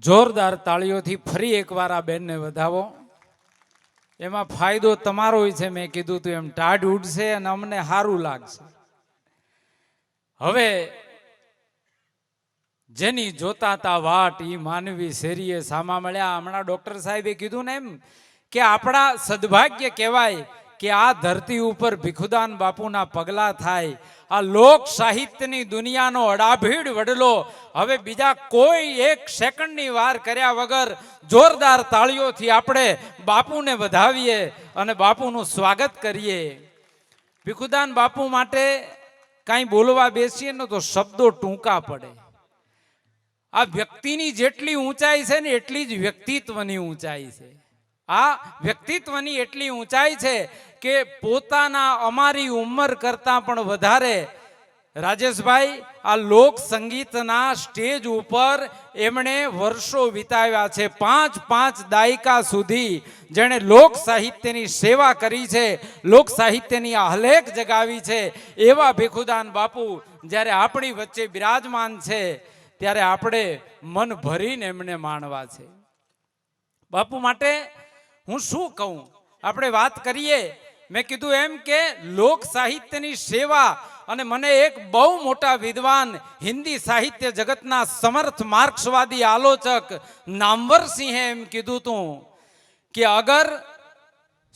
જોરદાર તાળીઓથી ફરી એકવાર આ બેનને વધાવો. એમાં ફાયદો તમારો છે. મેં કીધું તું એમ ટાઢ ઉડશે અને અમને સારું લાગશે. હવે જેની જોતા તા વાટ ઈ માનવી શેરીએ સામા મળ્યા. હમણાં ડોક્ટર સાહેબે કીધું ને એમ કે આપણા સદભાગ્ય કહેવાય કે આ ધરતી ઉપર ભીખુદાન બાપુના પગલા થાય. આ લોક સાહિત્યની દુનિયાનો અડાભીડ વડલો હવે બીજા કોઈ એક સેકન્ડની વાર કર્યા વગર જોરદાર તાળીઓથી આપણે બાપુને વધાવીએ અને બાપુનું સ્વાગત કરીએ. ભીખુદાન બાપુ માટે કાંઈ બોલવા બેસીએ ને તો શબ્દો ટૂંકા પડે. આ વ્યક્તિની જેટલી ઊંચાઈ છે ને એટલી જ વ્યક્તિત્વની ઊંચાઈ છે. આ વ્યક્તિત્વની એટલી ઊંચાઈ છે કે પોતાના અમારી ઉંમર કરતાં પણ વધારે રાજેશભાઈ આ લોક સંગીતના સ્ટેજ ઉપર એમણે વર્ષો વિતાવ્યા છે. 5 દાયકા સુધી જેણે લોક સાહિત્યની સેવા કરી છે, લોક સાહિત્યની આહલેખ જગાવી છે. એવા ભીખુદાન બાપુ જ્યારે આપણી વચ્ચે બિરાજમાન છે ત્યારે આપણે મન ભરીને એમને માણવા છે. બાપુ માટે હું શું કહું? આપણે વાત કરીએ, મેં કીધું એમ કે લોક સાહિત્યની સેવા. અને મને એક બહુ મોટા વિદ્વાન હિન્દી સાહિત્ય જગતના સમર્થ માર્ક્સવાદી આલોચક નામવરસિંહે એમ કીધું તું कि अगर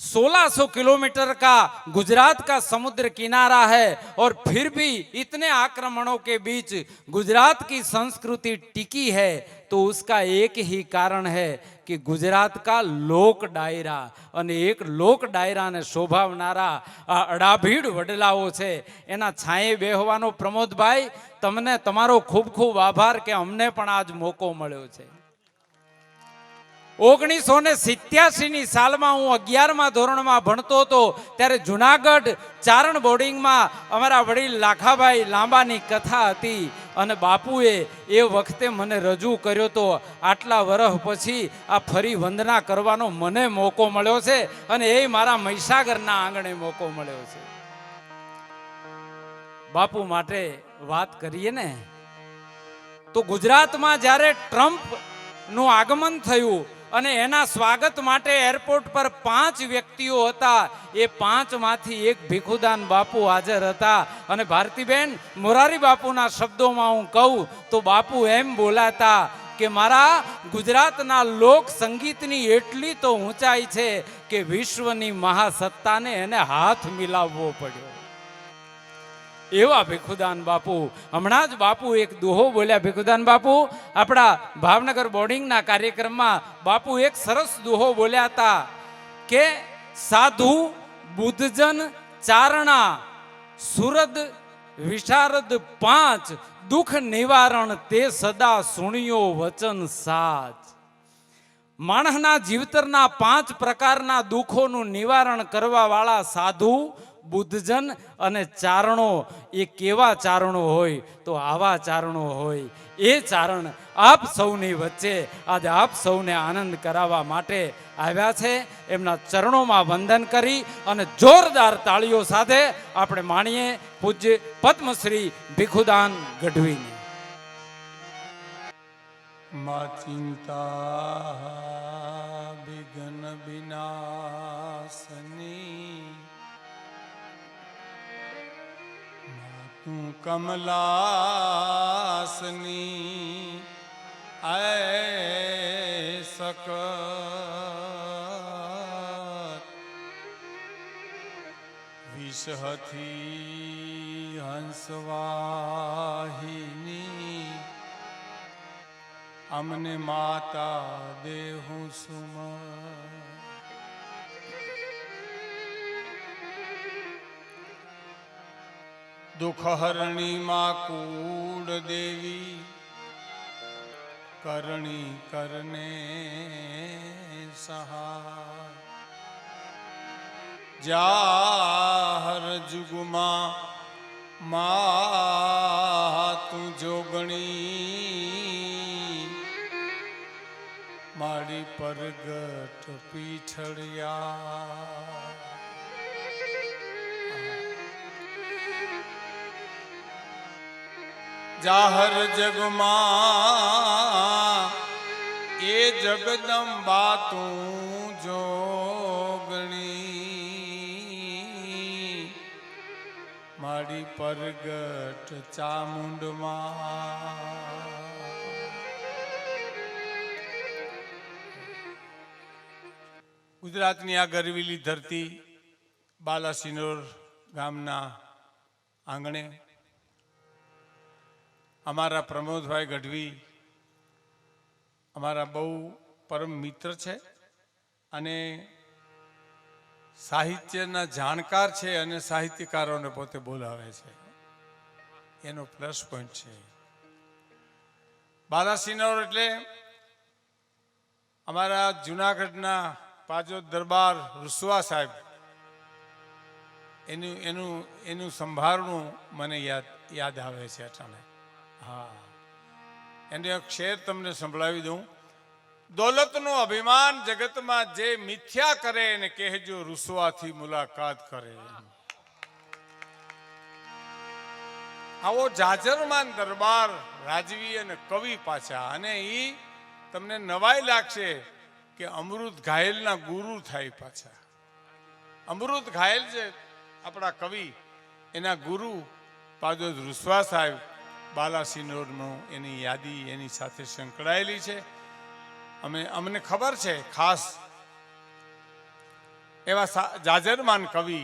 1600 किलोमीटर का गुजरात का समुद्र किनारा है और फिर भी इतने आक्रमणों के बीच गुजरात की संस्कृति टिकी है तो उसका एक ही कारण है कि गुजरात का लोक डायरा. અને એક લોક ડાયરાને શોભાવનારા આ અડાભીડ વડલાઓ છે. એના છાંયે બેહવાનો પ્રમોદભાઈ તમને તમારો ખૂબ ખૂબ આભાર કે અમને પણ આજ મોકો મળ્યો છે. 1987ની સાલમાં હું 11મા ધોરણમાં ભણતો હતો ત્યારે જુનાગઢ ચારણ બોર્ડિંગમાં અમારા વડીલ લાખાભાઈ લાંબાની કથા હતી અને બાપુએ એ વખતે મને રજૂ કર્યો તો. આટલા વર્ષ પછી આ ફરી વંદના કરવાનો મને મોકો મળ્યો છે અને એ મારા મહીસાગરના આંગણે મોકો મળ્યો છે. બાપુ માટે વાત કરીએ ને તો ગુજરાતમાં જ્યારે ટ્રમ્પનું આગમન થયું અને એના સ્વાગત માટે એરપોર્ટ પર 5 વ્યક્તિઓ હતા. એ 5માંથી એક ભીખુદાન બાપુ હાજર હતા. અને ભારતીબેન મોરારી બાપુના શબ્દોમાં હું કહું તો બાપુ એમ બોલાતા કે મારા ગુજરાતના લોક સંગીતની એટલી તો ઊંચાઈ છે કે વિશ્વની મહાસત્તાને એને હાથ મિલાવવો પડ્યો. એવા ભીખુદાન બાપુ. હમણાં જ બાપુ એક દોહો બોલ્યા. ભીખુદાન બાપુ આપણા ભાવનગર બોર્ડિંગના કાર્યક્રમમાં બાપુ એક સરસ દોહો બોલ્યા હતા કે સાધુ બુદ્ધજન ચારણા સુરદ વિશારદ 5 દુઃખ નિવારણ તે સદા સુણ્યો વચન સાચ. માણસના જીવતરના 5 પ્રકારના દુઃખોનું નિવારણ કરવા વાળા સાધુ બુદ્ધજન અને ચારણો. એ કેવા ચારણો હોય? તો આવા ચારણો હોય. એ ચારણ આપ સૌની વચ્ચે આજે આપ સૌને આનંદ કરાવવા માટે આવ્યા છે. એમના ચરણોમાં વંદન કરી અને જોરદાર તાળીઓ સાથે આપણે માણીએ પૂજ્ય પદ્મશ્રી ભીખુદાન ગઢવીને. મા ચિંતા વિઘ્ન વિનાશની તું કમલાસની આય સકત વિષહથી હંસવાહિની અમને માતા દેહું સુમ. દુઃખહરણી માં કૂળ દેવી કરણી કરને સહાય. જાહર જુગમાં મા તું જોગણી મારી પરગટ પીઠળિયા. જાહર જગમાં જગદંબા તું જોગણી મારી પરગટ ચામુંડમાં ગુજરાતની આ ગરવીલી ધરતી બાલાસિનોર ગામના આંગણે અમારા પ્રમોદભાઈ ગઢવી અમારા બહુ પરમ મિત્ર છે અને સાહિત્યના જાણકાર છે અને સાહિત્યકારોને પોતે બોલાવે છે, એનો પ્લસ પોઈન્ટ છે. બાલાસિનોર એટલે અમારા જુનાગઢના પાજો દરબાર રૂસવા સાહેબ, એનું સંભાળનું મને યાદ આવે છે અચાનક. હા, એને એક શેર તમને સંભળાવી દઉં. દોલતનું અભિમાન જગતમાં જે મિથ્યા કરે એને કહેજો રૂસવાથી મુલાકાત કરે. આવો જાજરમાન દરબાર રાજવી અને કવિ પાછા, અને એ તમને નવાઈ લાગશે કે અમૃત ઘાયલના ગુરુ થાય પાછા. અમૃત ઘાયલ છે આપણા કવિ, એના ગુરુ પાજો રૂસવા સાહેબ બાલાસિનોરનો એની યાદી એની સાથે સંકળાયેલી છે. અમને ખબર છે ખાસ એવા જાજરમાન કવિ,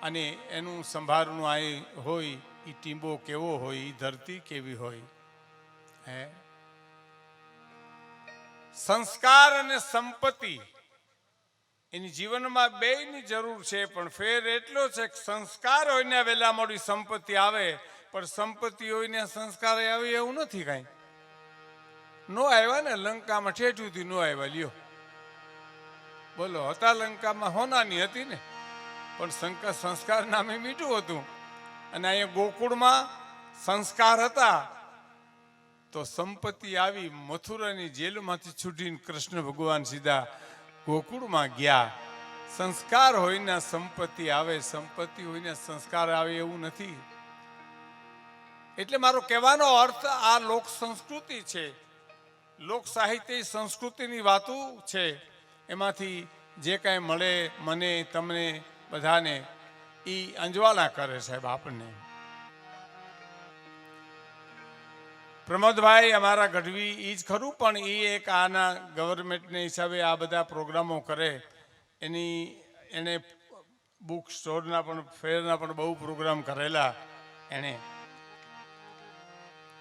અને એનું સંભાળનું આ હોય, એ ટીંબો કેવો હોય, એ ધરતી કેવી હોય. હે, સંસ્કાર અને સંપત્તિ એની જીવનમાં બેયની જરૂર છે, પણ ફેર એટલો છે કે સંસ્કાર હોય ને વહેલા મોડી સંપત્તિ આવે, પણ સંપત્તિ હોય ને સંસ્કાર આવે એવું નથી. કાંઈ નો આવ્યા ને, લંકામાં ઠેઠુંથી નો આવ્યા. લ્યો બોલો, હતા લંકામાં હોનાની હતી ને, પણ સંસ્કાર નામે મીઠું હતું. અને અહીંયા ગોકુળમાં સંસ્કાર હતા તો સંપત્તિ આવી. મથુરાની જેલમાંથી છૂટીને કૃષ્ણ ભગવાન સીધા ગોકુળમાં ગયા. સંસ્કાર હોય ને સંપત્તિ આવે, સંપત્તિ હોય ને સંસ્કાર આવે એવું નથી. એટલે મારો કહેવાનો અર્થ આ લોક સંસ્કૃતિ છે, લોક સાહિત્ય સંસ્કૃતિની વાતો છે. એમાંથી જે કાંઈ મળે મને તમને બધાને એ અંજવાળા કરે સાહેબ આપણને. પ્રમોદભાઈ અમારા ગઢવી એ જ ખરું, પણ એ એક આના ગવર્મેન્ટને હિસાબે આ બધા પ્રોગ્રામો કરે. એને બુક સ્ટોરના પણ ફેરના પણ બહુ પ્રોગ્રામ કરેલા એણે.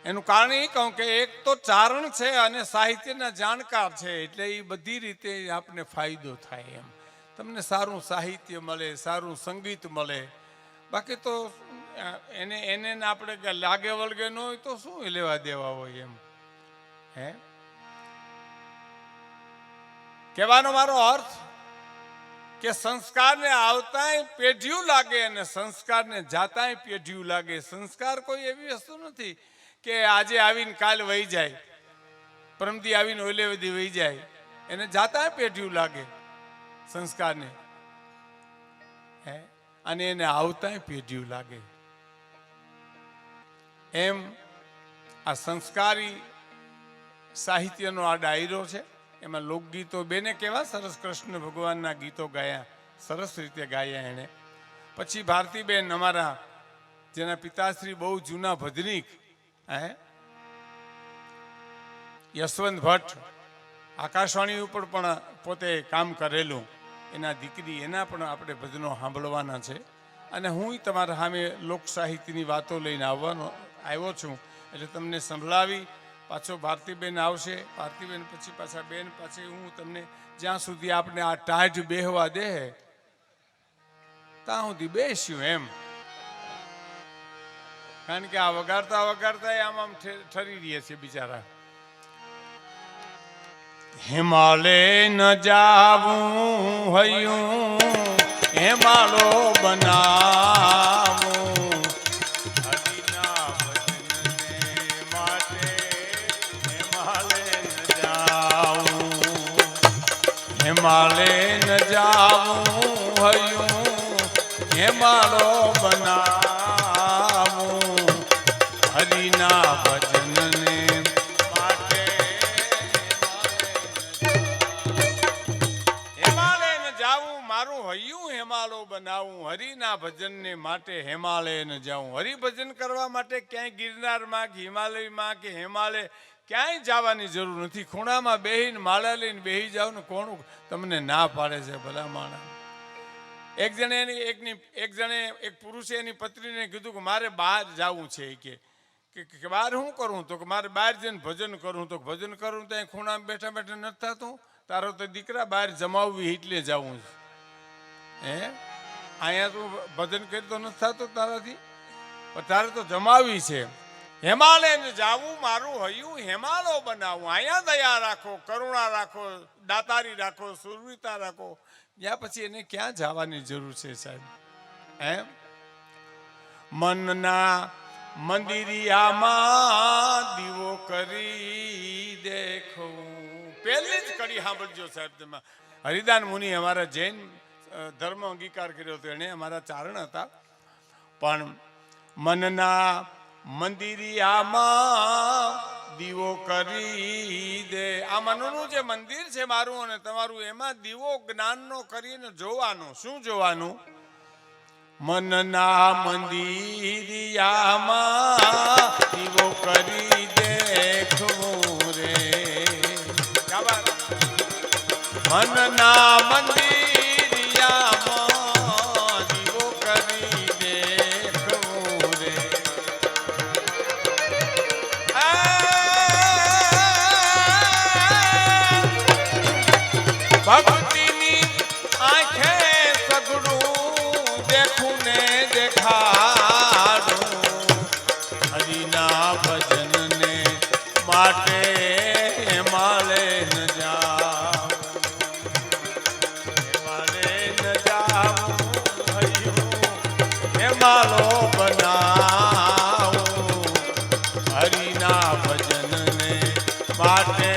એનું કારણ એ કહું કે એક તો ચારણ છે અને સાહિત્યના જાણકાર છે, એટલે એ બધી રીતે આપને ફાયદો થાય. એમ તમને સારું સાહિત્ય મળે, સારું સંગીત મળે. બાકી તો એને આપણે લાગે વળગે ન હોય તો શું લેવા દેવા હોય એમ. હે, કહેવાનો મારો અર્થ કે સંસ્કારને આવતાંય પેઢિયું લાગે અને સંસ્કારને જાતાંય પેઢિયું લાગે. સંસ્કાર કોઈ એવી વસ્તુ નથી કે આજે આવીને કાલ વહી જાય, પરમથી આવીને ઓલે વધી વહી જાય. એને જાતાંય પેઢિયું લાગે સંસ્કારને, હે, અને એને આવતાંય પેઢિયું લાગે. એમ આ સંસ્કારી સાહિત્યનો આ ડાયરો છે. એમાં લોકગીતો બેને કેવા સરસ કૃષ્ણ ભગવાનના ગીતો ગાયા, સરસ રીતે ગાયા એણે. પછી ભારતીબેન અમારા જેના પિતાશ્રી બહુ જૂના ભજનીક, હે, યશવંત ભટ્ટ, આકાશવાણી ઉપર પણ પોતે કામ કરેલું, એના દીકરી, એના પણ આપણે ભજનો સાંભળવાના છે. અને હું તમારા સામે લોક સાહિત્યની વાતો લઈને આવ્યો છું, એટલે તમને સંભળાવી. પાછો ભારતીબેન આવશે, ભારતીબેન પછી પાછા બેન, પછી હું તમને જ્યાં સુધી આપણે આ ટાઢ બેહવા દે ત્યાં સુધી બેસ્યું એમ. કારણ કે આ વગાડતા વગાડતા આમ ઠરી રહીએ છે બિચારા. હિમાલય ન જાવું હયું હિમાલો બનાવું, હરિના ભજનને માટે હિમાલય ન જાવું, હિમાલય ન જાવું હયું હિમાલો બનાવું, હરિના ભજનને માટે હિમાલય હૈયું હેમાલો બનાવું, હરિના ભજનને માટે હિમાલય ન જાઉં. હરિભજન કરવા માટે ક્યાંય ગિરનારમાં કે હિમાલયમાં કે હિમાલય ક્યાંય જવાની જરૂર નથી. ખૂણામાં બેહીને માળા લઈને બેહી જાવ ને કોણ તમને ના પાડે છે ભલા માણસ. એક જણે એક પુરુષે એની પત્નીને કીધું કે મારે બહાર જવું છે કે બહાર શું કરું? તો કે મારે બહાર જઈને ભજન કરું. તો ભજન કરું તો અહીં ખૂણામાં બેઠા બેઠા નથી થતું? તારો તો દીકરા બહાર જમાવવી એટલે જવું છે. હે અહીંયા તું ભજન કરી તો નથી થતું તારાથી, પણ તારે તો જમાવી છે. હિમાલયને જાવું, મારું હૈયું હિમાલો બનાવું. અહીંયા દયા રાખો, કરુણા રાખો, દાતારી રાખો, સુરવીરતા રાખો. ત્યાં પછી એને ક્યાં જવાની જરૂર છે સાહેબ? એમ મનના મંદિરિયામાં દીવો કરી દેખો. પહેલી જ કડી સાંભળજો સાહેબ તમે. હરિદાન મુનિ અમારા જૈન ધર્મ અંગીકાર કર્યો હતો, એને અમારા ચારણ હતા. પણ મનના મંદિરિયામાં દીવો કરી દે. આ મનનું જે મંદિર છે મારું અને તમારું, એમાં દીવો જ્ઞાનનો કરીને જોવાનું. શું જોવાનું? મનના મંદિરિયામાં દીવો કરી દેખવું રે. મનના મંદિરિયામાં દીવો કરી દેખવું રે. ભક્તિની આંખે સગડું દેખું ને દેખાડું. હરિના ભજનને માટે હિમાલય ન જાઉં, હિમાલય ન જાઉં, હૈયું હિમાલો બનાવું. હરિના ભજનને માટે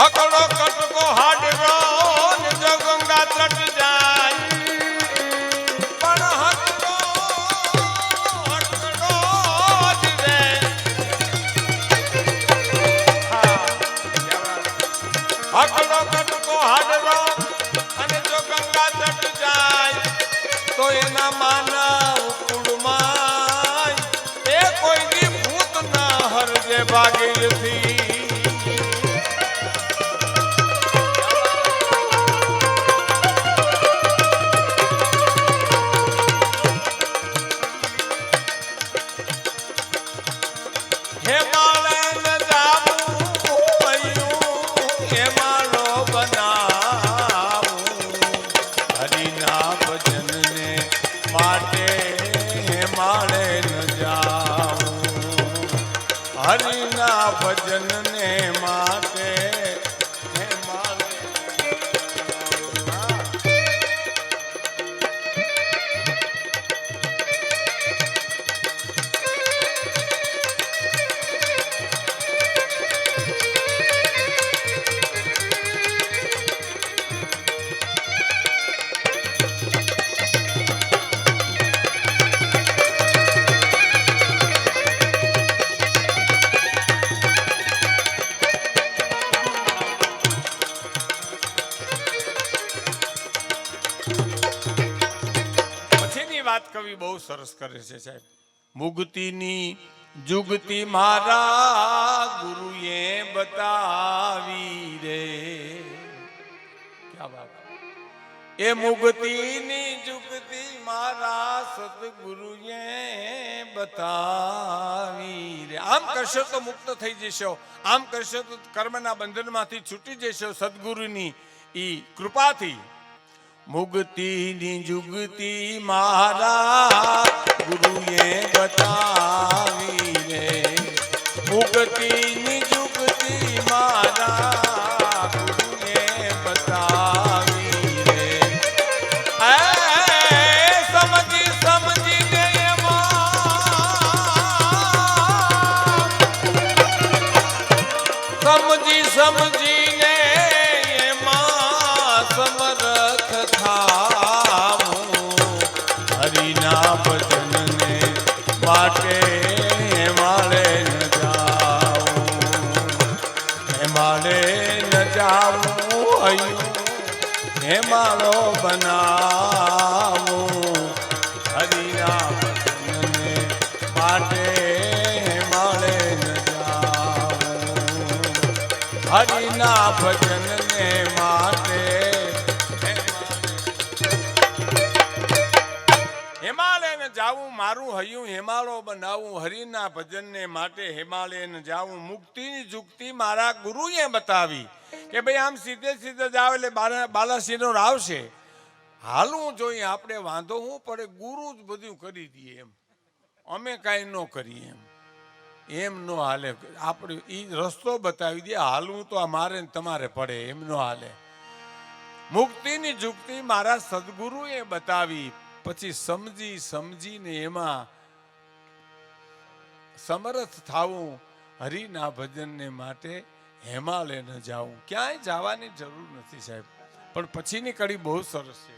અકડો કટકો હાડરો ને જો ગંગા તટ જાય. પણ હકડો જ રે. અકડો કટકો હાડરો અને જો ગંગા તટ જાય તો એના માનવ કુળમાં એ કોઈની ભૂત ના હરજે ભાગીરથી. હરિના ભજનને માટે વાત કવિ બહુ સરસ કરે છે સાહેબ. મુક્તિની જુગતિ મારા ગુરુએ બતાવી રે. ક્યા વાત! એ મુક્તિની જુગતિ મારા સદગુરુએ બતાવી રે. આમ કરશો તો મુક્ત થઈ જશો, આમ કરશો તો કર્મના બંધનમાંથી છૂટી જશો સદગુરુની ઈ કૃપાથી. મુક્તિની જુગતિ મારા ગુરુએ બતાવી રે. મુક્તિની જુગતિ મારા ગુરુએ બતાવી રે. સમજી સમજીને સમજી સમજીને એમાં સમર્થ થાવું. હરિના ભજનને હેમાળો બનાવું હરિના ભજનને માટે હેમાળે ન જાવું હરિના ભજનને માટે હિમાલયને જાવું મારું હૈયું હિમાળો બનાવું હરિના ભજનને માટે હિમાલયને જાવું મુક્તિની જુક્તિ મારા ગુરુએ બતાવી કે ભાઈ આમ સીધે સીધે જાવ એટલે બાલાસિનોર આવશે હાલવું જોઈએ આપણે વાંધો શું પડે ગુરુ જ બધું કરી દઈએ એમ અમે કાંઈ ન કરીએ એમ ન હાલે આપણે એ રસ્તો બતાવી દે હાલવું તો મારે ને તમારે પડે એમ ન હાલે મુક્તિની જુક્તિ મારા સદગુરુએ બતાવી પછી સમજીને એમાં સમર્થ થાવું હરિના ભજનને માટે હિમાલય ન જાવું ક્યાંય જવાની જરૂર નથી સાહેબ પણ પછીની કડી બહુ સરસ છે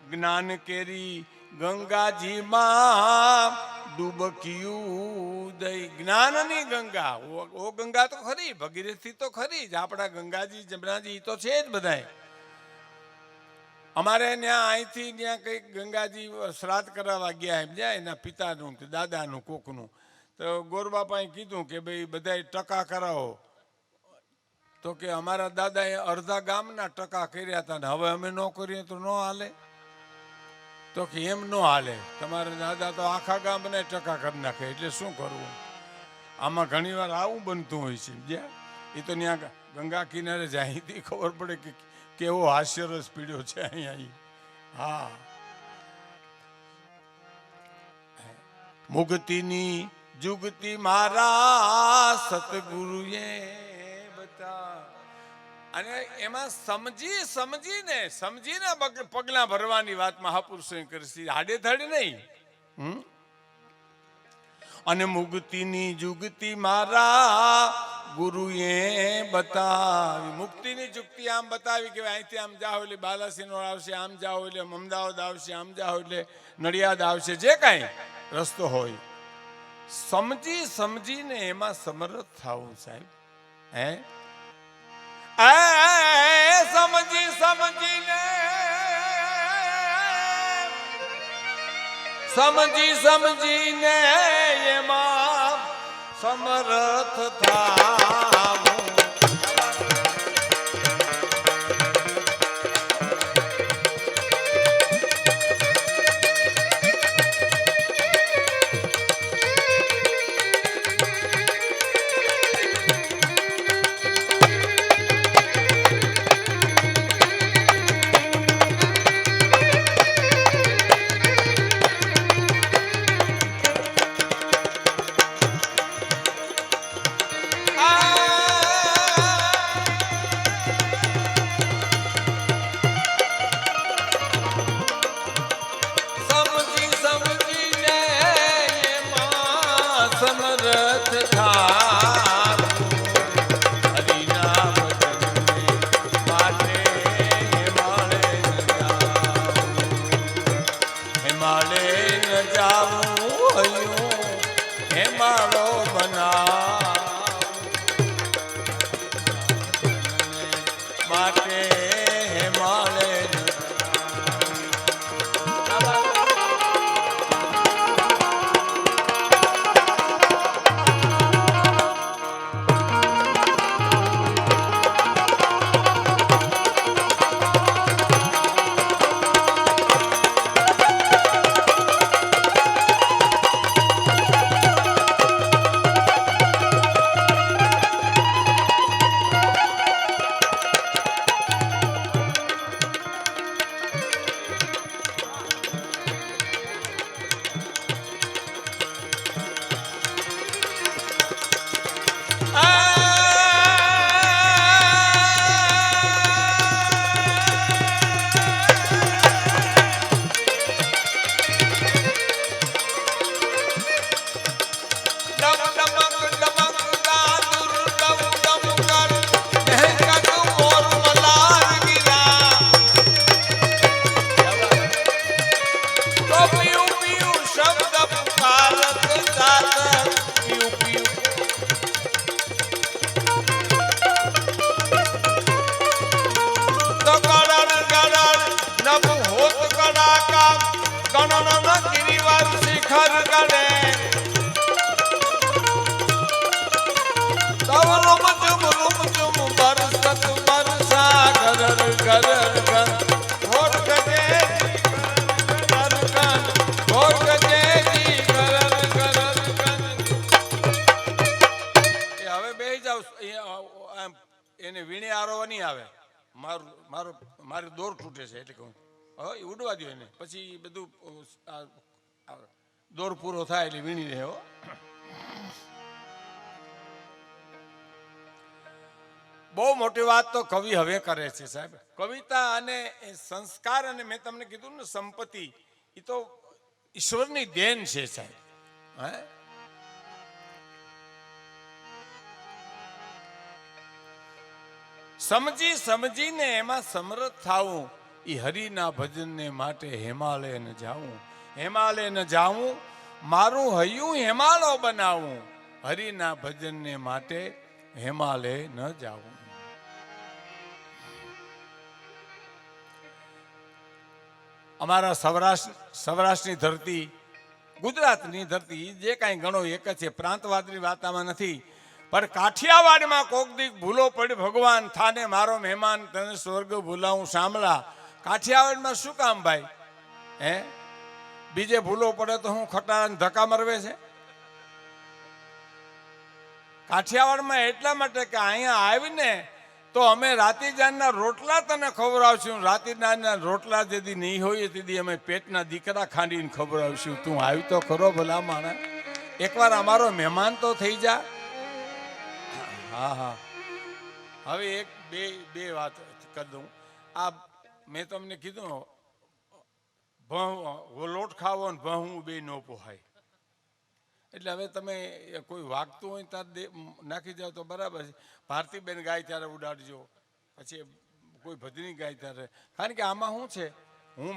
જ્ઞાન કેરી ગંગાજીમાં ડૂબકિયું દઈ જ્ઞાનની ગંગા ઓ ગંગા તો ખરી ભગીરથી તો ખરી જ આપણા ગંગાજી જમનાજી તો છે જ બધાય અમારે ત્યાં અહીંથી ત્યાં કંઈક ગંગાજી શ્રાદ્ધ કરાવવા ગયા એમ જાય એના પિતાનું કે દાદાનું કોકનું તો ગોરબાપાએ કીધું કે ભાઈ બધાય ટકા કરાવો તો કે અમારા દાદાએ અડધા ગામના ટકા કર્યા હતા ને હવે અમે ન કરીએ તો ન હાલે તો કે એમ ન હાલે તમારા દાદા તો આખા ગામને ટકા કરી નાખે એટલે શું કરવું આમાં ઘણી વાર આવું બનતું હોય છે જ્યાં એ તો ત્યાં ગંગા કિનારે જાય ખબર પડે કે કેવો હાસ્યરસ પીડ્યો છે અહીંયા હા મુક્તિની જુગતિ મારા સતગુરુએ બતા અને એમાં સમજીને પગલા ભરવાની વાત મહાપુરુષોએ કરી હાડે ધડ નહીં અને મુક્તિની જુગતિ મારા ગુરુએ બતાવી મુક્તિની જુક્તિ આમ બતાવી કે અહીંથી આમ જાઓ એટલે બાલાસિનોર આવશે આમ જાઓ એટલે અમદાવાદ આવશે આમ જાઓ એટલે નડિયાદ આવશે જે કાંઈ રસ્તો હોય સમજીને એમાં સમર્થ થવું સાહેબ હે સમજીને એમાં સમર્થ થાવું તો કડડ ગડડ નભ હોત કડાકા ગણન ગિરિવર શિખર ગડે તવ રૂમ ઝુમ બરસત બરસા ગરર ગરર ગર ઘોર ગજે ગરર ગર ઘોર ગજે ગરર ગરર ગર એ હવે બેહી જાવ એને વીણે આરો નહીં આવે મારું દોર તૂટે છે એટલે કહું હવે ઉડવા દો એને પછી બધું દોર પૂરો થાય એટલે વીણી રહે હો બહુ મોટી વાત તો કવિ હવે કરે છે સાહેબ કવિતા અને સંસ્કાર અને મેં તમને કીધું ને સંપત્તિ એ તો ઈશ્વરની દેન છે સાહેબ હે સમજીને એમાં સમર્થ થાવું એ હરિના ભજનને માટે હિમાલય ન જાવું મારું હૈયું હિમાલય બનાવું હરિના ભજનને માટે હિમાલય ન જાવું અમારા સૌરાષ્ટ્રની ધરતી ગુજરાતની ધરતી જે કાંઈ ગણો એક જ છે પ્રાંતવાદની વાત આમાં નથી પણ કાઠિયાવાડમાં કોક દીક ભૂલો પડી ભગવાન થાને મારો મહેમાન તને સ્વર્ગ ભૂલાવું સાંભળા કાઠિયાવાડમાં શું કામ ભાઈ હે બીજે ભૂલો પડે તો હું ખટારાને ધક્કા મરવે છે કાઠિયાવાડમાં એટલા માટે કે અહીંયા આવીને તો અમે રાતીજાનના રોટલા તને ખવડાવશું રાતીજાનના રોટલા જેથી નહીં હોય તેથી અમે પેટના દીકરા ખાંડીને ખવડાવશું તું આવી તો ખરો ભલા માણે એકવાર અમારો મહેમાન તો થઈ જા હા હા હવે એક બે વાત કરી દઉં આ મેં તમને કીધું લોટ ખાવો ને ભહું બે ન પોહાય એટલે હવે તમે કોઈ વાગતું હોય ત્યારે નાખી જાઓ તો બરાબર છે ભારતીબેન ગાય ત્યારે ઉડાડજો પછી કોઈ ભજની ગાય ત્યારે કારણ કે આમાં શું છે હું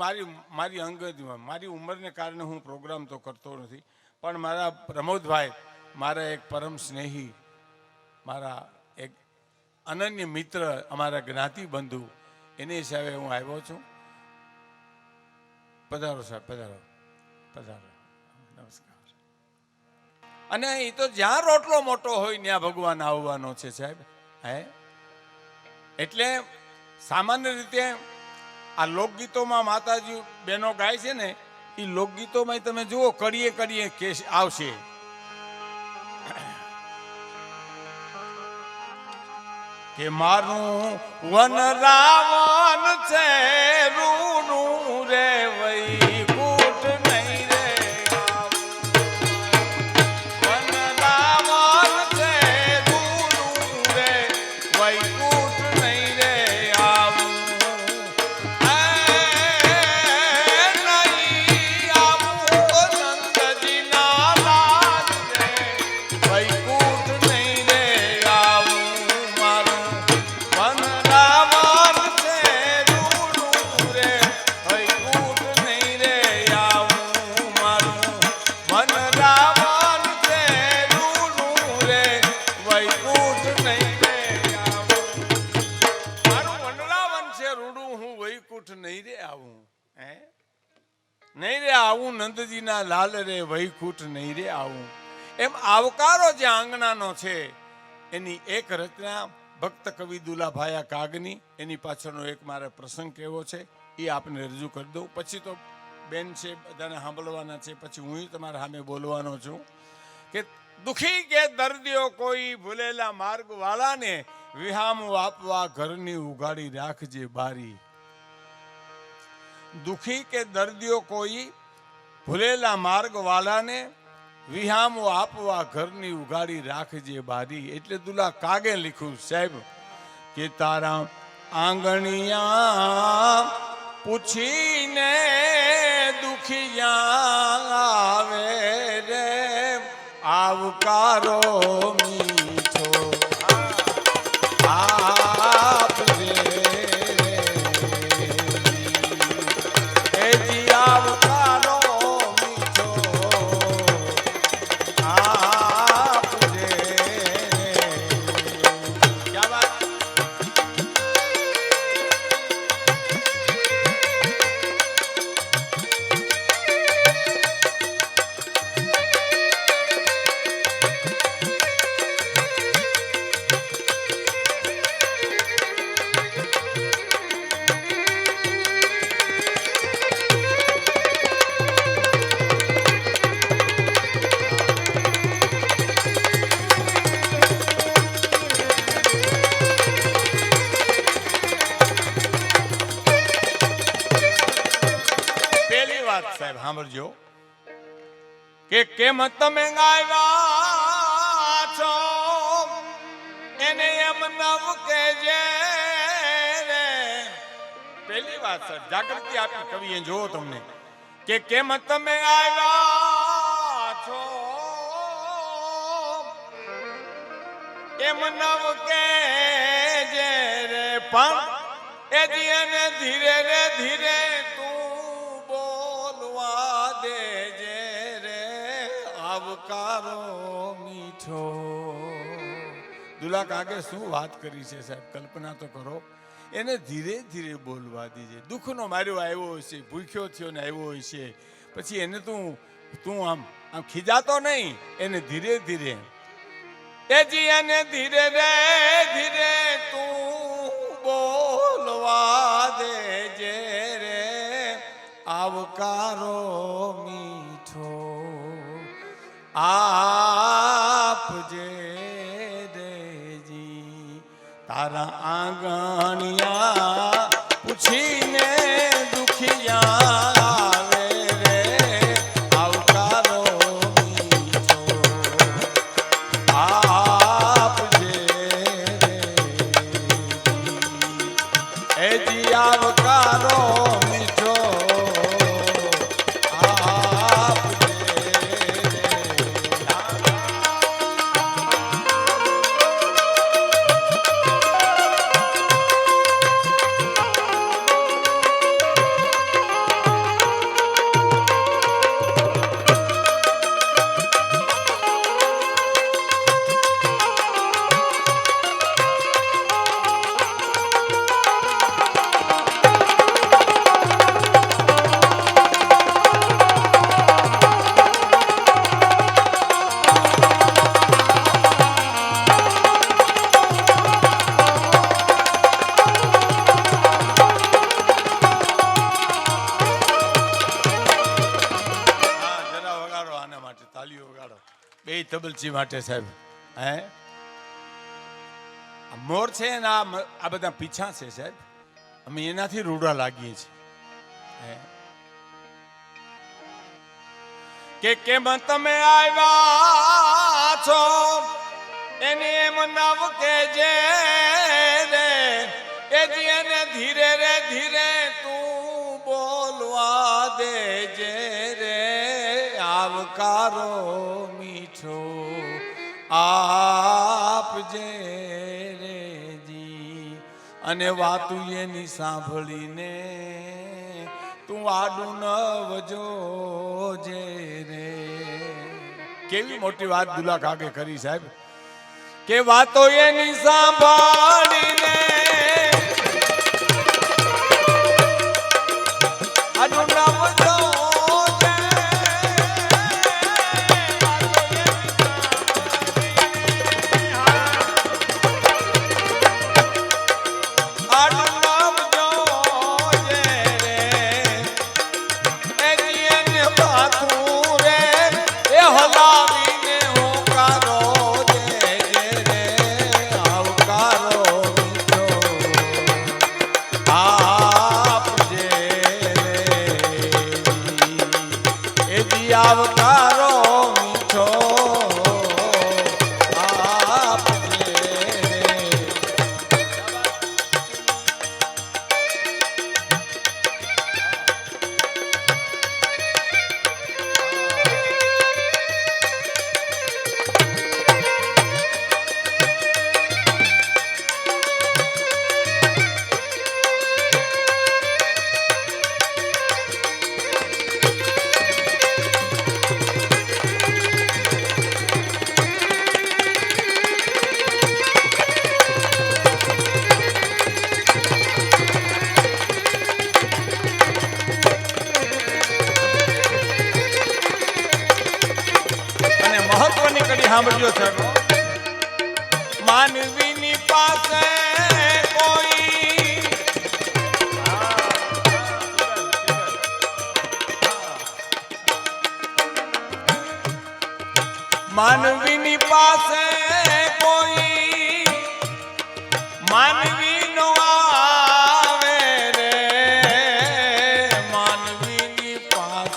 મારી અંગત મારી ઉંમરને કારણે હું પ્રોગ્રામ તો કરતો નથી પણ મારા પ્રમોદભાઈ મારા એક પરમ સ્નેહી મારા એક અનન્ય મિત્ર અમારા જ્ઞાતિ બંધુ એની હિસાબે હું આવ્યો છું પધારો સાહેબ પધારો નમસ્કાર અને એ તો જ્યાં રોટલો મોટો હોય ત્યાં ભગવાન આવવાનો છે સાહેબ હે એટલે સામાન્ય રીતે આ લોકગીતોમાં માતાજી બહેનો ગાય છે ને એ લોકગીતોમાં તમે જુઓ કડીએ કડીએ કેસ આવશે કે મારું વન રાવણ છે રૂનું રે વઈ કૂટ નહીં રે વન રાવણ છે રૂનું રે વઈ કૂટ નહીં રે આવું નહીં આવું નંદજીના લાલ રે વઈ કૂટ નહીં રે આવું મારું વન રાવણ છે રૂનું રે વઈ કૂટ નહીં રે આવું મારું વન રાવણ છે રૂનું રે વઈ કૂટ નહીં રે આવું મારું વનરાવન છે રૂડું હું વૈકુંઠ નહીં રે આવું હે નહીં રે આવું નંદજીના લાલ રે વૈકુંઠ નહીં રે આવું એમ આવકારો જે આંગણાનો છે એની એક રચના ભક્ત કવિ દુલાભાયા કાગની એની પાછળનો એક મારે પ્રસંગ કેવો છે એ આપને રજૂ કરી દઉં પછી તો બેન છે બધાને સાંભળવાના છે પછી હું તમારા સામે બોલવાનો છું કે દુખી કે દર્દીઓ કોઈ ભૂલેલા માર્ગ વાળાને વિહામું આપવા ઘરની ઉગાડી રાખજે બારી દુખી કે દર્દીઓ કોઈ ભૂલેલા માર્ગ વાળાને વિહામું આપવા ઘરની ઉગાડી રાખજે બારી એટલે દુલા કાગે લીખ્યું સાહેબ કે તારા આંગણિયા પૂછીને દુખિયા આવે રે આવકારો મીઠો આપજે એ જી આવકારો મીઠો આપજે ક્યા વાત વાત સાહેબ સાંભળજો કે કેમ તમે ગાવ્યા છો એને એમ નવ કેજે રે. પહેલી વાત સર જાગૃતિ આપી કવિએ જો તમને કે કેમ તમે આવ્યા છો એમ નવ કેજે રે. પણ એ જીને ધીરે રે ધીરે તું બોલવા દેજે રે. આવકારો મીઠો. દુલા કાકે શું વાત કરી છે સાહેબ, કલ્પના તો કરો. એને ધીરે ધીરે બોલવા દીજે. દુઃખનો માર્યો આવ્યો હશે, ભૂખ્યો થયો ને આવ્યો હશે, પછી એને તું આમ ખીજાતો નહીં, એને ધીરે ધીરે એજી એને ધીરે રે ધીરે તું બોલવા દેજે રે. આવકારો મીઠો આપજે દેજી. તારા આંગણિયા પૂછીને દુખિયા આવે રે. આવકારો મીઠો આપજે દેજી. એજી આવકારો મીઠો આપજે તબલચી માટે સાહેબ. હે મોર છે ને આ બધા પીછા છે સાહેબ, અમે એનાથી રૂડા લાગીએ છીએ. કે કેમ તમે આવ્યા છો એને એમ નવ કેજે રે. એ જીને ધીરે રે ધીરે તું બોલવા દેજે રે. આવકારો મીઠો આપજે રેજી. અને વાતું એની સાંભળીને તું આડું ન વજોજે રે. કેવી મોટી વાત દુલા કાકે કરી સાહેબ, કે વાતો એની સાંભળીને આડું ન વજો. આવકારો મીઠો આપજે રે. મહત્વની કડી સાંભળ્યો છે. માનવીની પાસે કોઈ માનવીની પાસે કોઈ માનવી નો આવે રે. માનવીની પાસે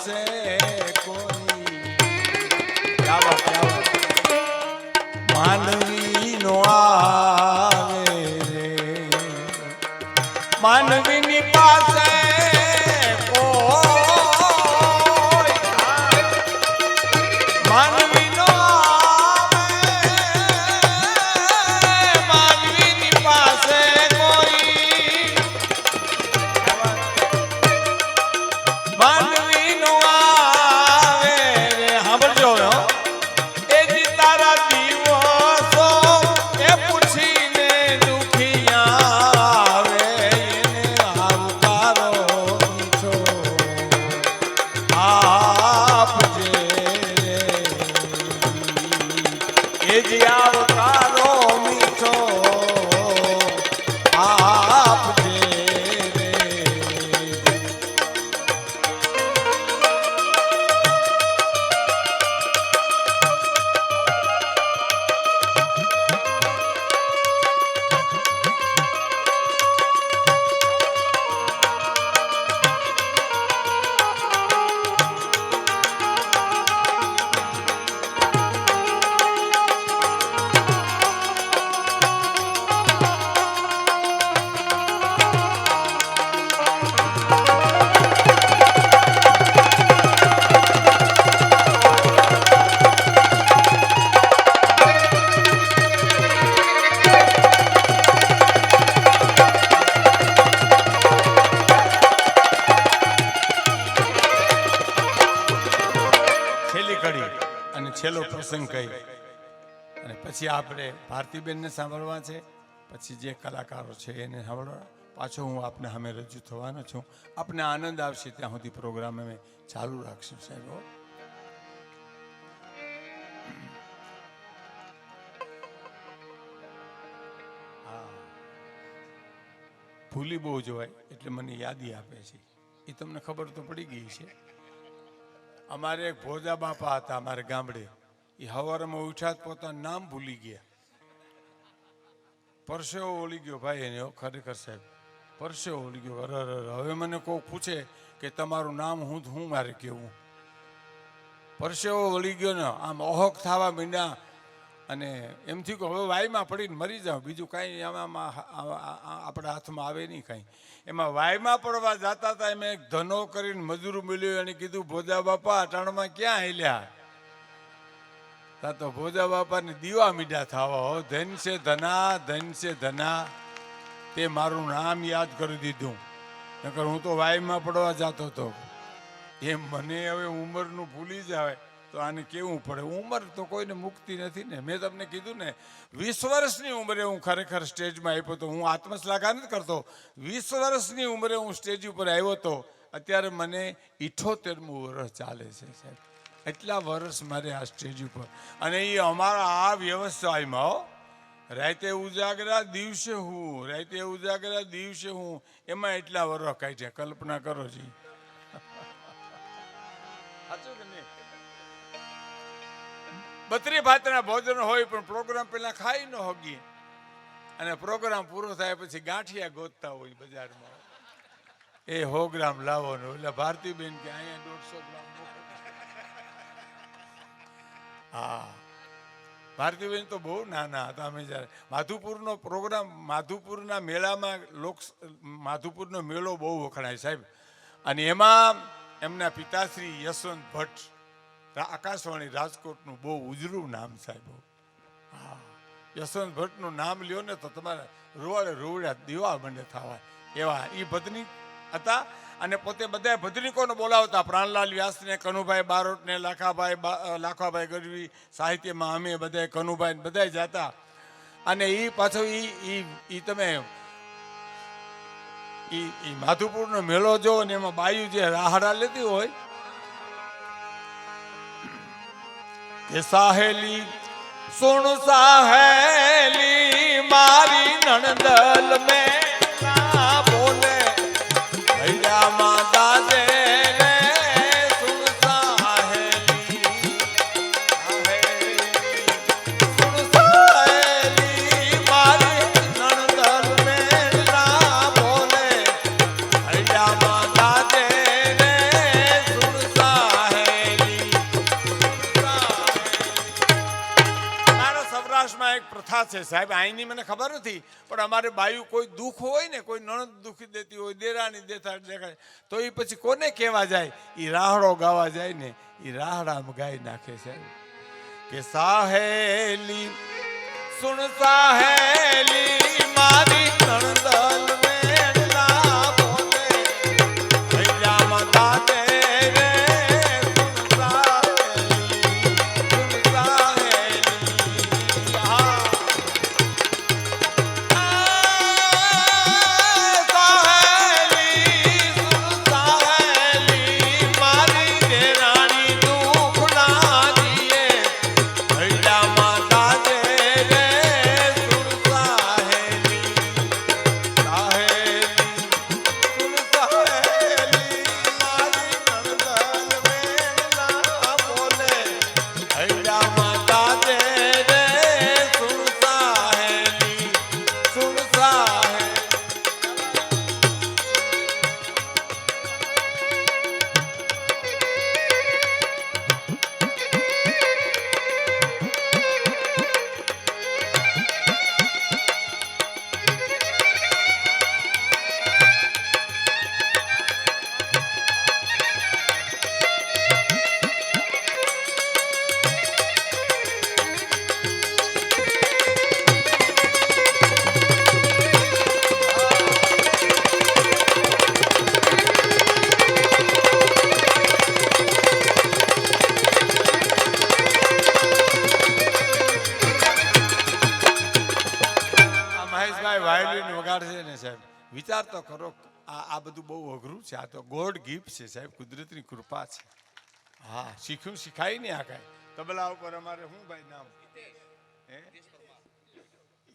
માનવીની પાસે કોઈ માનવીનો આવે, માનવીની પાસે કોઈ માનવીનો આવે રે. સાંભળજો હવે હો. એ જી તારા દિવસો એ પૂછીને દુખિયા આવે, એને આવકારો મીઠો આપજે રે. એ જી આવકારો મીઠો આપજે રે. છેલ્લી કડી અને છેલ્લો પ્રસંગ કહી અને પછી આપણે ભારતીબેનને સાંભળવા છે, પછી જે કલાકારો છે એને સાંભળવા. પાછો હું આપને સામે રજૂ થવાનો છું. આપને આનંદ આવશે ત્યાં સુધી પ્રોગ્રામ અમે ચાલુ રાખશું સાહેબ હો. હા, ભૂલી બહુ જોવાય એટલે મને યાદી આપે છે. એ તમને ખબર તો પડી ગઈ છે. અમારે એક ભોજા બાપા હતા અમારે ગામડે. એ હવારમાં ઉઠ્યા પોતાનું નામ ભૂલી ગયા. પરસેવો ઓળી ગયો ભાઈ એને, ખરેખર સાહેબ પરસેવો ઓળી ગયો. અરે હવે મને કોઈ પૂછે કે તમારું નામ હું મારે કેવું. પરસેવો ઓળી ગયો ને આમ ઓહક થવા માંડ્યા અને એમ થયું કે હવે વાયમાં પડીને મરી જાવ, બીજું કાંઈ આમાં આપણા હાથમાં આવે નહીં કાંઈ. એમાં વાયમાં પડવા જતા હતા એમ એક ધનો કરીને મજૂર મળ્યો. એને કીધું ભોજા બાપા અટાણમાં ક્યાં હેલ્યા? તા તો ભોજા બાપાને દીવા મીઠા થવા. હો ધન છે ધના, ધન છે ધના, તે મારું નામ યાદ કરી દીધું. નકર હું તો વાયમાં પડવા જતો હતો. એમ મને હવે ઉંમરનું ભૂલી જાય તો આને કેવું પડે. ઉંમર તો કોઈને મુકતી નથી ને. મેં તમને કીધું ને 20 વર્ષની ઉંમરે હું ખરેખર સ્ટેજમાં આવ્યો હતો. હું આત્મશ્લાઘા નથી કરતો. 20 વર્ષની ઉંમરે હું સ્ટેજ ઉપર આવ્યો હતો. અત્યારે મને 78મું વર્ષ ચાલે છે સાહેબ. એટલા વર્ષ મારે આ સ્ટેજ ઉપર. અને એ અમારા આ વ્યવસાયમાં હો, રાતે ઉજાગરા દિવસે હું, રાતે ઉજાગરા દિવસે હું, એમાં એટલા વર્ષ કાઢ્યા. કલ્પના કરો જી. સાચું કે નહીં? 32 ભાતના ભોજન હોય પણ પ્રોગ્રામ પેલા ખાઈ ન હગી અને પ્રોગ્રામ પૂરો થાય પછી ગાંઠિયા ગોતતા હોય બજારમાં. એ 100 ગ્રામ લાવો ને એટલે ભારતીબેન કે અહીંયા 150 ગ્રામ. હા, ભારતીબેન તો બહુ નાના હતા. અમે જ્યારે માધુપુરનો પ્રોગ્રામ, માધુપુરના મેળામાં માધુપુરનો મેળો બહુ વખણાય સાહેબ. અને એમાં એમના પિતાશ્રી યશવંત ભટ્ટ, આકાશવાણી રાજકોટનું બહુ ઉજળું નામ સાહેબ. હા, યશવંત ભટ્ટનું નામ લ્યો ને તો તમારા રોવાડે રોવડ્યા દીવા મંડે થવા એવા એ ભદ્રનિક હતા. અને પોતે બધા ભદ્રનિકોને બોલાવતા. પ્રાણલાલ વ્યાસને, કનુભાઈ બારોટને, લાખાભાઈ ગઢવી, સાહિત્યમાં અમે બધા કનુભાઈ બધા જતા. અને એ પાછો એ તમે માધુપુરનો મેળો જો ને એમાં બાયુ જે રાહડા લેતી હોય કે સાહેલી સુણ સાહેલી મારી નણદલ મેં બોલે ભૈયા માતા દે સુણ સાહેલી સુણ સાહેલી મારી નણદલ મેં બોલે ભૈયા માતા દે સુણ સાહેલી. સૌરાષ્ટ્રમાં એક પ્રથા છે સાહેબ, અહીંની મને ખબર નથી, પણ અમારે બાયું કોઈ દુઃખ હોય ને, કોઈ નણંદ દુઃખી દેતી હોય, દેરાણી દેખાય, તો એ પછી કોને કહેવા જાય? એ રાહડો ગાવા જાય ને, એ રાહડામાં ગાઈ નાખે છે કે સાહેલી સુન સાહેલી મારી નણંદલ વેણલા બોલે હૈયામાં દાદે રે સુન સાહેલી હા સાહેલી સુન સાહેલી મારી દેરાણી દુઃખ ના દીએ હૈયામાં દાદે રે સુન સાહેલી સાહેલી સુન સાહેલી મારી નણંદલ વેણલા બોલે હૈયામાં દાદે રે સુન સાહેલી સુન સાહેલી આ મહેશભાઈ વાયોલિન વગાડશે ને સાહેબ, વિચાર તો કરો. આ બધું બહુ અઘરું છે. આ તો ગોડ ગિફ્ટ છે સાહેબ, કુદરતની કૃપા છે. હા, શીખ્યું શીખાય નહીં આ કાંઈ. તબલા ઉપર અમારે શું ભાઈ નામ? હે?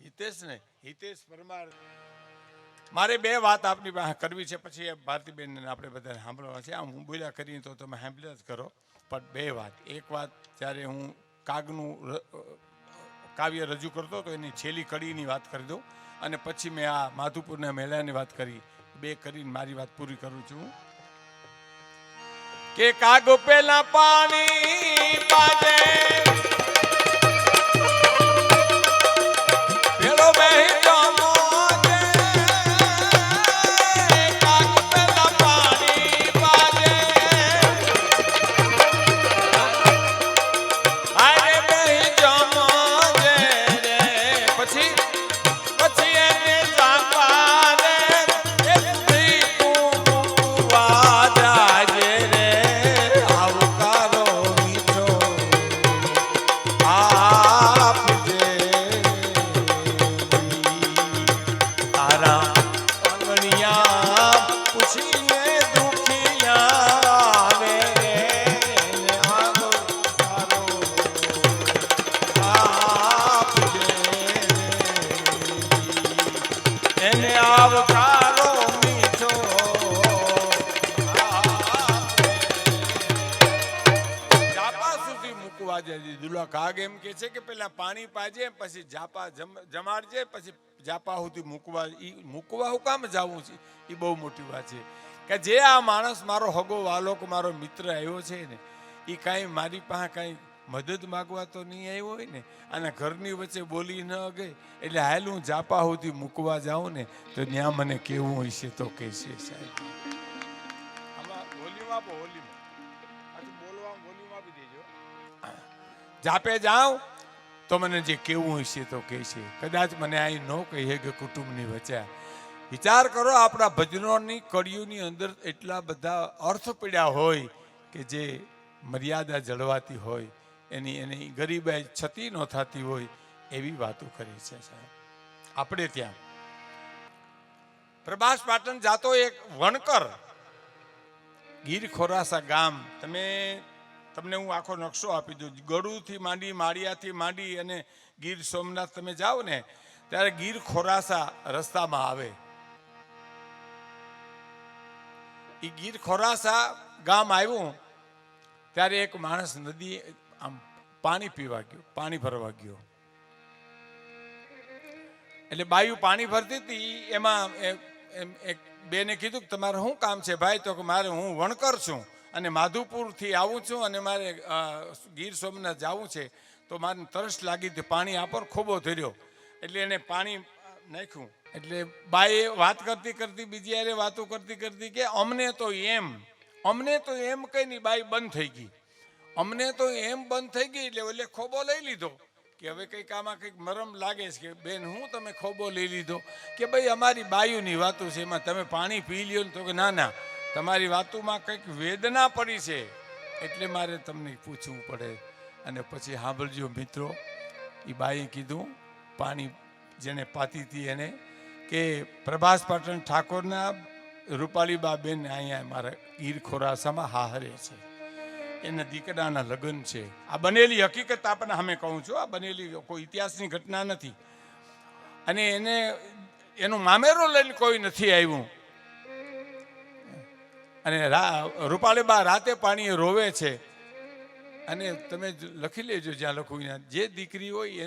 હિતેશ ને, હિતેશ પરમાર. મારે બે વાત આપની પાસે કરવી છે, પછી ભારતીબેન આપણે બધા સાંભળવા છે. આમ હું બોલ્યા કરીને તો તમે સાંભળ્યા જ કરો, પણ બે વાત. એક વાત, જ્યારે હું કાગનું કાવ્ય રજૂ કરતો તો એની છેલ્લી કડીની વાત કરી દઉં, અને પછી મેં આ માધુપુરના મેળાની વાત કરી. બે કરીને મારી વાત પૂરી કરું છું કે કાગ પેલા પાણી પાજે પેલો બેહી જમો જે કાગ પેલા પાણી પાજે આરે બેહી જમો જે રે પછી એને જાપા રે એ સ્ત્રી કુવા જાજે રે આવકારો મીઠો આપજે તારા આંગણિયા પૂછીને દુખિયા આવે રે ને આવકારો આપજે એને આવકારો મીઠો જાપા સુધી મૂકવા જાય. દુલા કાગ એમ કે છે કે પેલા પાણી પાજે, પછી જાપા જમાડજે, પછી જાપા સુધી મૂકવા. ઈ મૂકવા હું કામ જાવું છે? એ બહુ મોટી વાત છે કે જે આ માણસ મારો હગો વાલોક મારો મિત્ર આવ્યો છે ને, એ કાંઈ મારી પાસે કાંઈ મદદ માગવા તો નહીં આવ્યો હોય ને, અને ઘરની વચ્ચે બોલી ન ગઈ, એટલે હાલ હું જાપા સુધી મૂકવા જાઉં ને તો ત્યાં મને કેવું હોય છે તો કહેશે સાહેબ. આમાં વોલ્યુમ આપો, વોલ્યુમ બોલવામાં વોલ્યુમ આપી દેજો. જાપે જાઉં તો મને જે કેવું હોય છે તો કહેશે. કદાચ મને અહીં ન કહીએ કે કુટુંબની વચ્ચે. વિચાર કરો, આપણા ભજનોની કડીઓની અંદર એટલા બધા અર્થ પડ્યા હોય કે જે મર્યાદા જળવાતી હોય, એની ગરીબાઈ છતી ન થતી હોય, એવી વાતો કરી છે સાહેબ. આપણે ત્યાં પ્રભાસ પાટણ જાતો એક વણકર ગીર ખોરાસા ગામ, તમને હું આખો નકશો આપી દઉં. ગળુથી માંડી, માળિયાથી માંડી અને ગીર સોમનાથ તમે જાઓ ને ત્યારે ગીર ખોરાસા રસ્તામાં આવે. એ ગીર ખોરાસા ગામ આવ્યું ત્યારે એક માણસ નદી આમ પાણી પીવા ગયો, પાણી ભરવા ગયો. એટલે બાયું પાણી ભરતી હતી. એમાં એક બેને કીધું કે તમારે શું કામ છે ભાઈ? તો કે મારે, હું વણકર છું અને માધુપુરથી આવું છું અને મારે ગીર સોમનાથ જવું છે, તો મારે તરસ લાગી હતી, પાણી આપો. ખોબો ધર્યો એટલે એને પાણી નાખ્યું. એટલે બાએ વાત કરતી કરતી બીજી યારે વાતો કરતી કરતી કે અમને તો એમ કઈ નહીં. બાઈ બંધ થઈ ગઈ. અમને તો એમ બંધ થઈ ગઈ એટલે ઓલે ખોબો લઈ લીધો કે હવે કંઈક આમાં કંઈક મરમ લાગે છે કે બેન હું તમે ખોબો લઈ લીધો કે ભાઈ અમારી બાયુની વાતો છે એમાં તમે પાણી પી લ્યો ને. તો કે ના ના તમારી વાતોમાં કંઈક વેદના પડી છે એટલે મારે તમને પૂછવું પડે. અને પછી સાંભળજો મિત્રો, એ બાઈએ કીધું પાણી જેને પાતી હતી એને કે પ્રભાસ પાટણ ઠાકોરના રૂપાલીબા બેન અહીંયા મારા ગીર ખોરાસામાં હાહરે છે, એના દીકરાના લગ્ન છે. આ બનેલી હકીકત આપણને સામે કહું છું, આ બનેલી કોઈ ઇતિહાસની ઘટના નથી. અને એનું મામેરો લઈને કોઈ નથી આવ્યું. અને રૂપાલીબા રાતે પાણીએ રોવે છે. અને તમે લખી લેજો જ્યાં લખું ત્યાં, જે દીકરી હોય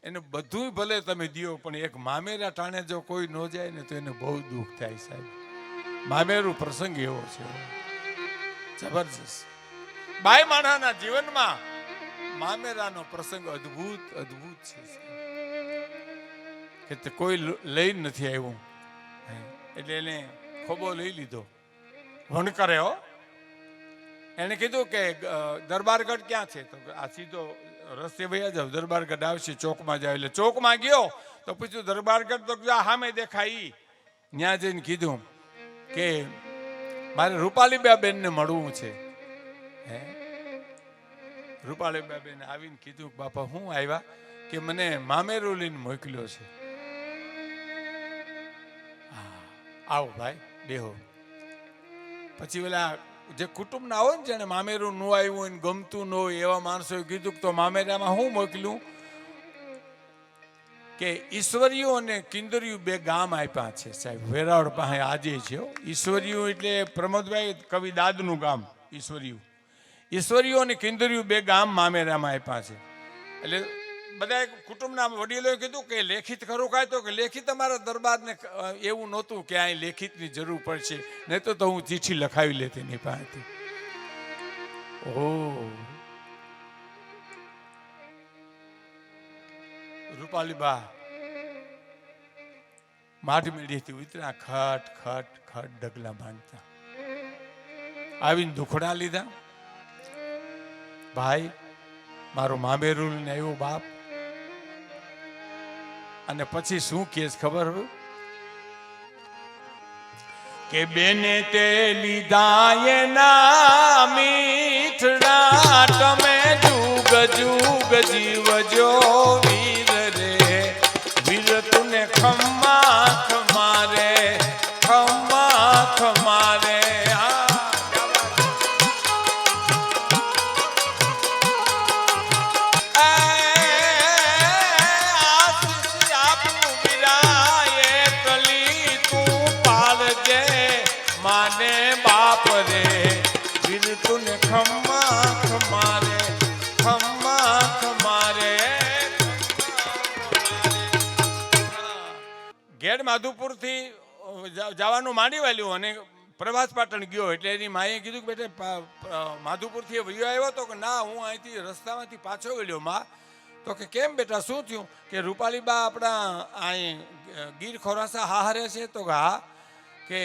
એને બધું ભલે તમે દો પણ એક મામેરા ટાણે જો કોઈ ન જાય ને તો એને બહુ દુઃખ થાય સાહેબ. મામેરું પ્રસંગ એવો છે જબરજસ્ત. બાઈ માણાના જીવનમાં મામેરાનો પ્રસંગ અદ્ભુત છે કે કોઈ લઈ નથી આવ્યું. એટલે એને ખોબો લઈ લીધો. વણકરે હો, એને કીધું કે દરબારગઢ ક્યાં છે? તો આ સીધો રસ્તે ભૈયા જાવ, દરબારગઢ આવશે, ચોકમાં જાવ. એટલે ચોકમાં ગયો તો પૂછ્યું દરબારગઢ તો સામે દેખાય. ત્યાં જઈને કીધું કે મારે રૂપાલીબા બેનને મળવું છે. રૂપાલીબા બેન આવીને કીધું બાપા હું આવ્યા? કે મને મામેરું લઈને મોકલ્યો છે. આવો ભાઈ બેહો. પછી ઓલા જે કુટુંબના હોય ને જેને મામેરું ન આવ્યું હોય ને ગમતું ન હોય એવા માણસોએ કીધું કે તો મામેરામાં હું મોકલ્યું કે ઈશ્વરીયું અને કિંદરિયું બે ગામ આપ્યા છે સાહેબ. વેરાવળ પાસે આજે છે. ઈશ્વરીયું એટલે પ્રમોદભાઈ કવિ દાદનું ગામ ઈશ્વરીયું અને કિંદરિયું બે ગામ મામેરામાં આપ્યા છે. એટલે બધા કુટુંબના વડીલોએ કીધું કે લેખિત ખરું કાંઈ? તો કે લેખિત અમારા દરબારને એવું નહોતું કે અહીં લેખિતની જરૂર પડશે, નહીં તો હું ચિઠ્ઠી લખાવી લેતી એની પાસેથી. ઓહ, રૂપાલીબા માઠ મેળીથી ઉતર્યા, ખટ ખટ ખટ ડગલા બાંધતા આવીને દુખડા લીધા. ભાઈ મારો મામેરું ને આવ્યો બાપ. અને પછી શું કેસ ખબર હોય કે બેને તે લીધા એના મીઠડા, તમે જુગ જુગ જીવજો વીર રે. વીર તુને ખમ્મા ખમારે, ખમ્મા ખમારે. માને બાપ રે વીર તુને ખમ્મા ખમારે, ખમ્મા ખમારે. ઘેડ માધુપુર થી જવાનું માંડી વાલ્યું અને પ્રભાસ પાટણ ગયો. એટલે એની માએ કીધું કે બેટા માધુપુર થી વયો આવ્યો? તો કે ના, હું અહીંથી રસ્તામાંથી પાછો વળ્યો માં. તો કે કેમ બેટા શું થયું? કે રૂપાલીબા આપણા અહીં ગીર ખોરાસા હાહરે છે. તો કે હા. કે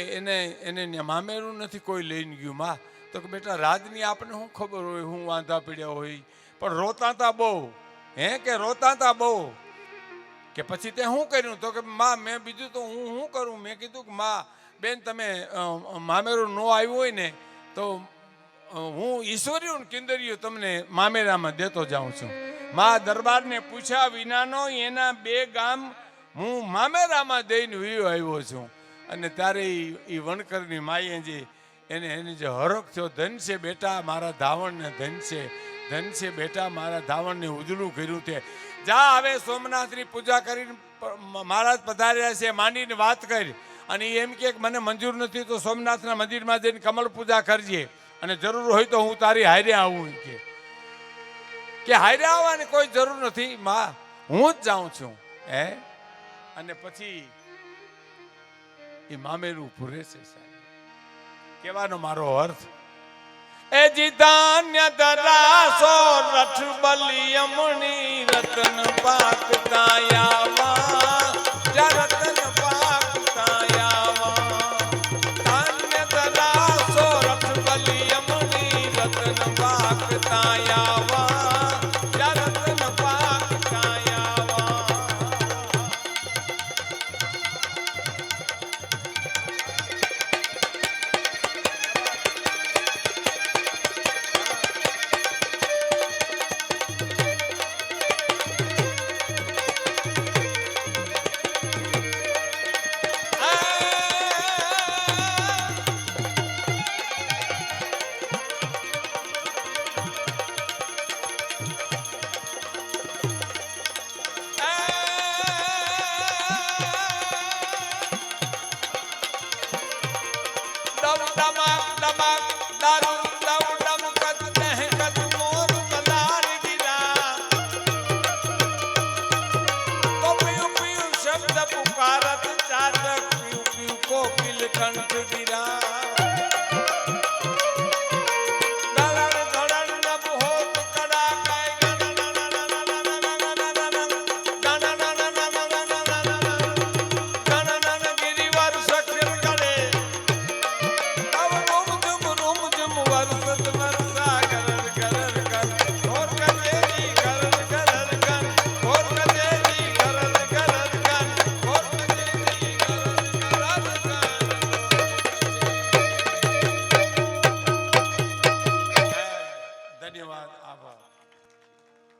એને મામેરું નથી કોઈ લઈને ગયું માં. તો કે બેટા રાજની આપણે શું ખબર હોય, હું વાંધા પીડ્યા હોય, પણ રોતા તા બહુ. કે રોતા તા બહુ. કે પછી તે શું કર્યું? તો કે માં મેં બીજું તો હું શું કરું? મેં કીધું કે માં બેન તમે મામેરું ન આવ્યું હોય ને તો હું ઈશ્વરીયું કિંદરિયું તમને મામેરામાં દેતો જાઉં છું. માં દરબારને પૂછ્યા વિનાનો એના બે ગામ હું મામેરામાં દઈને વિયો આવ્યો છું. અને ત્યારે એ વણકરની માએ જે એને જે હરખ થયો, ધન છે બેટા મારા ધાવણને, ધન છે બેટા મારા ધાવણને ઉજળું કર્યું તે. જા હવે સોમનાથની પૂજા કરીને મહારાજ પધાર્યા છે માંડીને વાત કરી. અને એમ કે મને મંજૂર નથી તો સોમનાથના મંદિરમાં જઈને કમળ પૂજા કરજે, અને જરૂર હોય તો હું તારી હારે આવું. કે હારે આવવાની કોઈ જરૂર નથી માં, હું જ જાઉં છું. અને પછી એ મામેરું પૂરે છે સાહેબ. કહેવાનો મારો અર્થ એ જીધાન્ય દરાસો રઠ બલિયમણી રતન પાક તાયા ડમ ડમાક ડમાક દારૂ ડમ ડમ કદ દહેકદ મોર મલાર ગિરા તો પીયું પીયું શબ્દ પુકારત ચાતક પીયું પીયું કોકિલ કંઠ ગિરા गिरिवर सखिर करे अब रोम जुम वर्षत मर